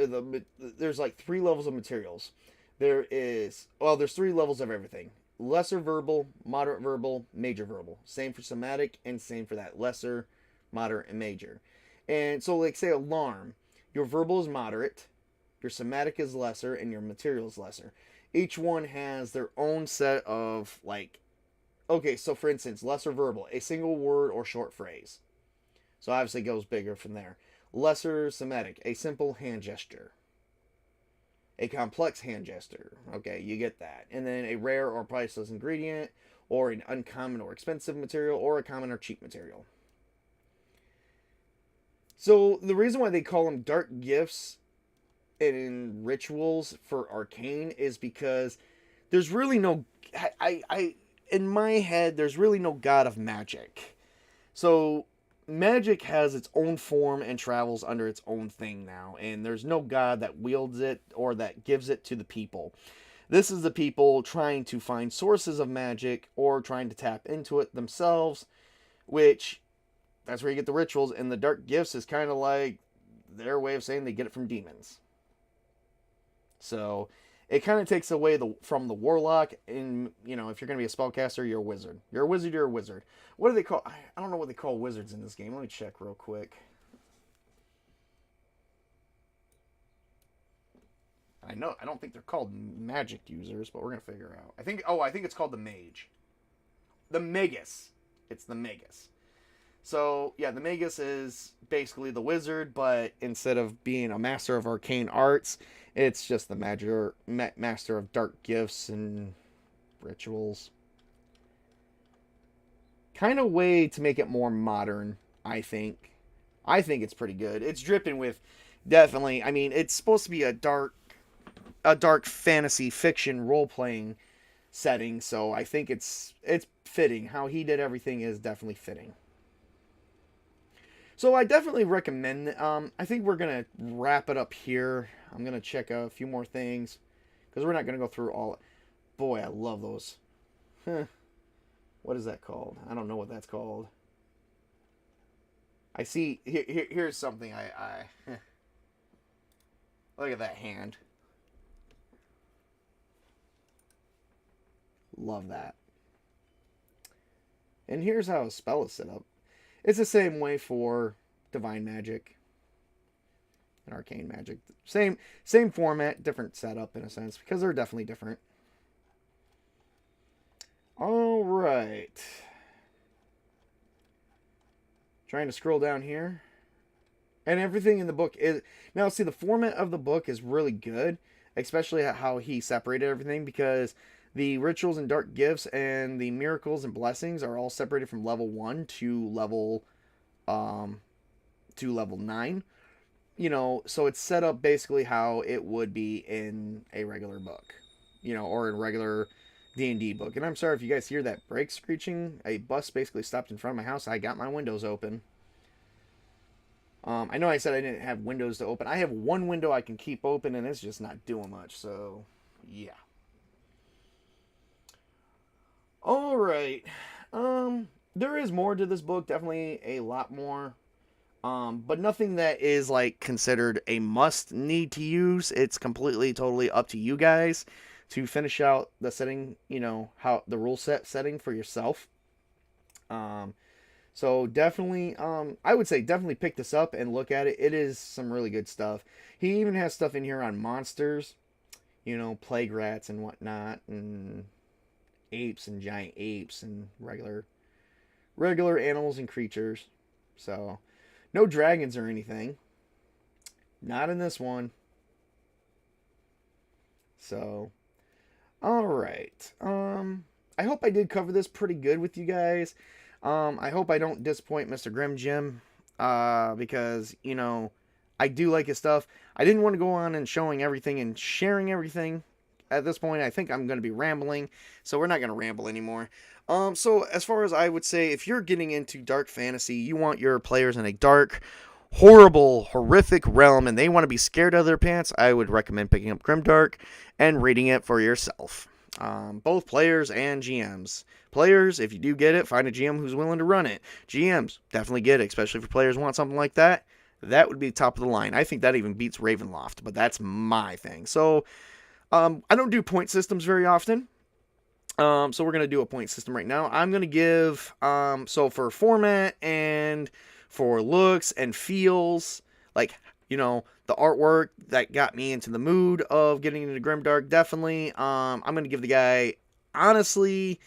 3 levels of materials. There's 3 levels of everything. Lesser verbal, moderate verbal, major verbal. Same for somatic and same for that. Lesser, moderate, and major. And so say alarm. Your verbal is moderate, your somatic is lesser, and your material is lesser. Each one has their own set of okay, so for instance, lesser verbal, a single word or short phrase. So obviously it goes bigger from there. Lesser somatic, a simple hand gesture. A complex hand gesture. Okay, you get that. And then a rare or priceless ingredient, or an uncommon or expensive material, or a common or cheap material. So the reason why they call them dark gifts in rituals for arcane is because there's really no I in my head there's really no god of magic. So magic has its own form and travels under its own thing now, and there's no god that wields it or that gives it to the people. This is the people trying to find sources of magic or trying to tap into it themselves, which that's where you get the rituals, and the dark gifts is kind of like their way of saying they get it from demons. So it kind of takes away from the warlock. And if you're going to be a spellcaster, you're a wizard. You're a wizard. You're a wizard. What do they call? I don't know what they call wizards in this game. Let me check real quick. I don't think they're called magic users, but we're gonna figure out. I think it's called the mage. The magus. It's the magus. So yeah, the magus is basically the wizard, but instead of being a master of arcane arts, it's just the master of dark gifts and rituals. Kind of way to make it more modern, I think. I think it's pretty good. It's dripping with definitely. I mean, it's supposed to be a dark fantasy fiction role playing setting, so I think it's fitting. How he did everything is definitely fitting. So I definitely recommend. I think we're gonna wrap it up here. I'm gonna check a few more things because we're not gonna go through all. Boy, I love those. What is that called? I don't know what that's called. I see. Here's something. I look at that hand. Love that. And here's how a spell is set up. It's the same way for divine magic and arcane magic. Same format, different setup in a sense, because they're definitely different. All right. Trying to scroll down here. And everything in the book is... Now, see, the format of the book is really good, especially how he separated everything, because the rituals and dark gifts and the miracles and blessings are all separated from level 1 to level 9. So it's set up basically how it would be in a regular book, or in regular D&D book. And I'm sorry if you guys hear that brake screeching. A bus basically stopped in front of my house. I got my windows open. I know I said I didn't have windows to open. I have one window I can keep open, and it's just not doing much. So, yeah. All right. There is more to this book, definitely a lot more. But nothing that is like considered a must need to use. It's completely, totally up to you guys to finish out the setting, how the rule setting for yourself. So definitely, I would say definitely pick this up and look at it. It is some really good stuff. He even has stuff in here on monsters, plague rats and whatnot, and apes and giant apes and regular animals and creatures. So no dragons or anything, not in this one. So all right, I hope I did cover this pretty good with you guys. I hope I don't disappoint Mr. Grim Jim, because I do like his stuff. I didn't want to go on and showing everything and sharing everything. At this point, I think I'm going to be rambling, so we're not going to ramble anymore. So as far as I would say, if you're getting into dark fantasy, you want your players in a dark, horrible, horrific realm, and they want to be scared out of their pants, I would recommend picking up Grimdark and reading it for yourself. Both players and GMs. Players, if you do get it, find a GM who's willing to run it. GMs, definitely get it, especially if players want something like that. That would be top of the line. I think that even beats Ravenloft, but that's my thing. So I don't do point systems very often. So we're going to do a point system right now. I'm going to give, so for format and for looks and feels, like, the artwork that got me into the mood of getting into Grimdark, definitely. I'm going to give the guy, honestly,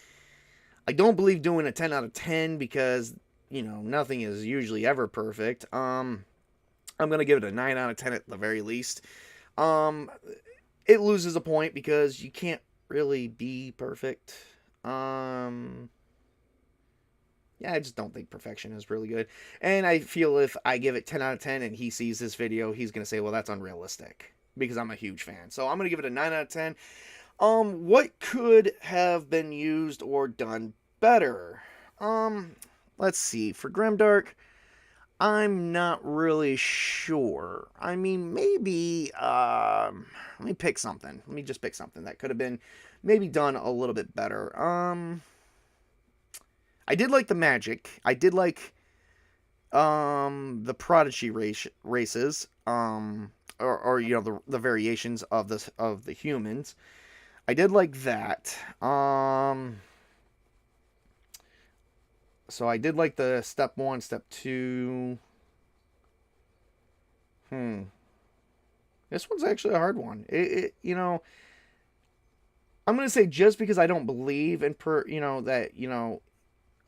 I don't believe doing a 10 out of 10 because nothing is usually ever perfect. I'm gonna give it a 9 out of 10 at the very least. It loses a point because you can't really be perfect. Yeah, I just don't think perfection is really good. And I feel if I give it 10 out of 10 and he sees this video, he's going to say, well, that's unrealistic because I'm a huge fan. So I'm going to give it a 9 out of 10. What could have been used or done better? Let's see. For Grimdark, I'm not really sure. I mean, maybe, let me pick something. Let me just pick something that could have been maybe done a little bit better. I did like the magic. I did like the prodigy races, or the variations of the humans. I did like that. So I did like the step 1, step 2. This one's actually a hard one. I'm gonna say just because I don't believe in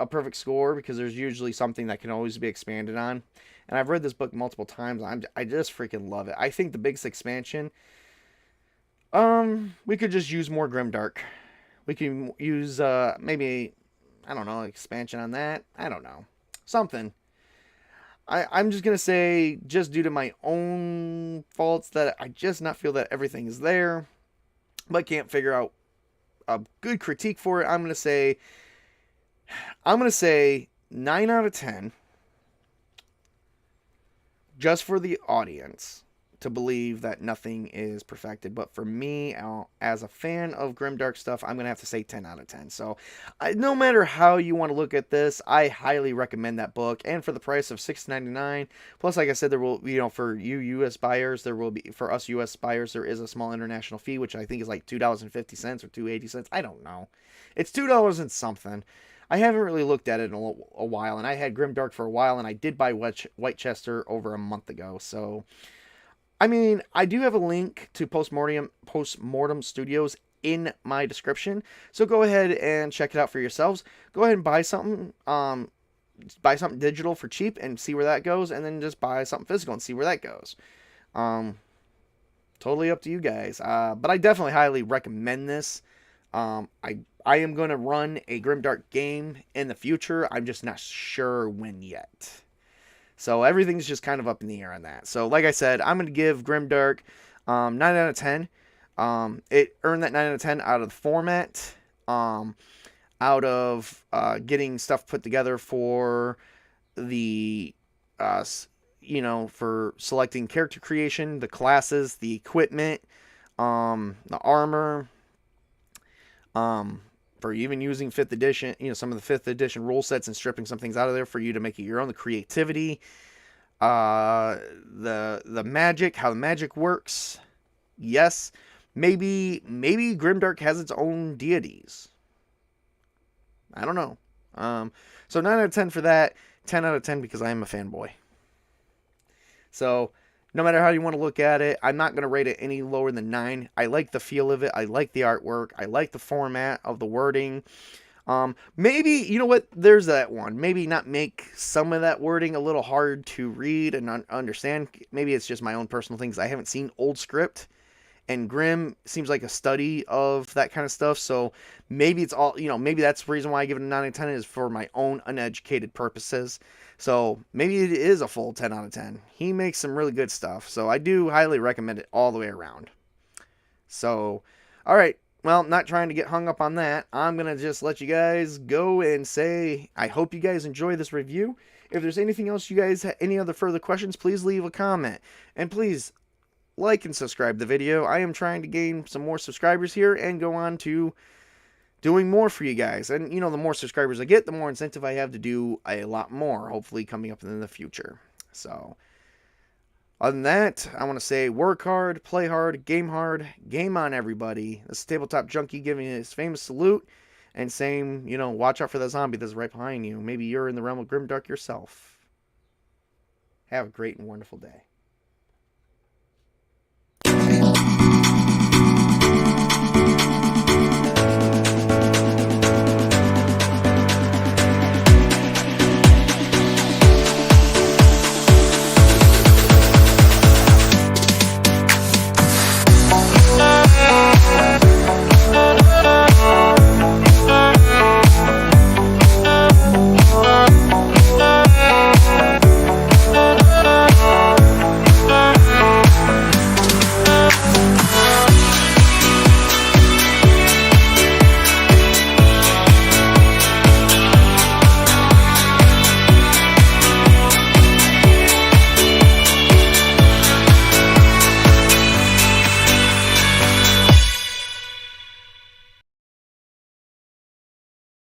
a perfect score, because there's usually something that can always be expanded on. And I've read this book multiple times. I just freaking love it. I think the biggest expansion, we could just use more Grimdark. We can use maybe, I don't know, expansion on that. I don't know, something. I'm just gonna say, just due to my own faults, that I just not feel that everything is there, but can't figure out a good critique for it. I'm gonna say 9 out of 10, just for the audience to believe that nothing is perfected. But for me, as a fan of Grimdark stuff, I'm going to have to say 10 out of 10. So no matter how you want to look at this, I highly recommend that book. And for the price of $6.99, plus, like I said, there will, for you U.S. buyers, there will be, for us U.S. buyers, there is a small international fee, which I think is like $2.50 or $2.80. I don't know. It's $2 and something. I haven't really looked at it in a while, and I had Grimdark for a while, and I did buy Whitechester over a month ago. So, I mean, I do have a link to Postmortem Studios in my description, so go ahead and check it out for yourselves. Go ahead and buy something digital for cheap and see where that goes, and then just buy something physical and see where that goes. Totally up to you guys. But I definitely highly recommend this. I am going to run a Grimdark game in the future. I'm just not sure when yet. So everything's just kind of up in the air on that. So like I said, I'm going to give Grimdark 9 out of 10. It earned that 9 out of 10 out of the format, out of getting stuff put together for the, for selecting character creation, the classes, the equipment, the armor, for even using 5th edition, some of the 5th edition rule sets and stripping some things out of there for you to make it your own, the creativity, the magic, how the magic works. Yes, maybe Grimdark has its own deities. I don't know. So 9 out of 10 for that, 10 out of 10 because I am a fanboy. So no matter how you want to look at it, I'm not going to rate it any lower than 9. I like the feel of it. I like the artwork. I like the format of the wording. Maybe, you know what? There's that one. Maybe not make some of that wording a little hard to read and understand. Maybe it's just my own personal things. I haven't seen old script. And Grim seems like a study of that kind of stuff. So maybe it's all, maybe that's the reason why I give it a 9 out of 10 is for my own uneducated purposes. So maybe it is a full 10 out of 10. He makes some really good stuff. So I do highly recommend it all the way around. So, all right. Well, not trying to get hung up on that. I'm going to just let you guys go and say, I hope you guys enjoy this review. If there's anything else you guys have, any other further questions, please leave a comment. And please like and subscribe the video. I am trying to gain some more subscribers here and go on to doing more for you guys. And, the more subscribers I get, the more incentive I have to do a lot more, hopefully coming up in the future. So, other than that, I want to say work hard, play hard, game on, everybody. This is Tabletop Junkie giving you his famous salute and saying, watch out for that zombie that's right behind you. Maybe you're in the realm of Grimdark yourself. Have a great and wonderful day.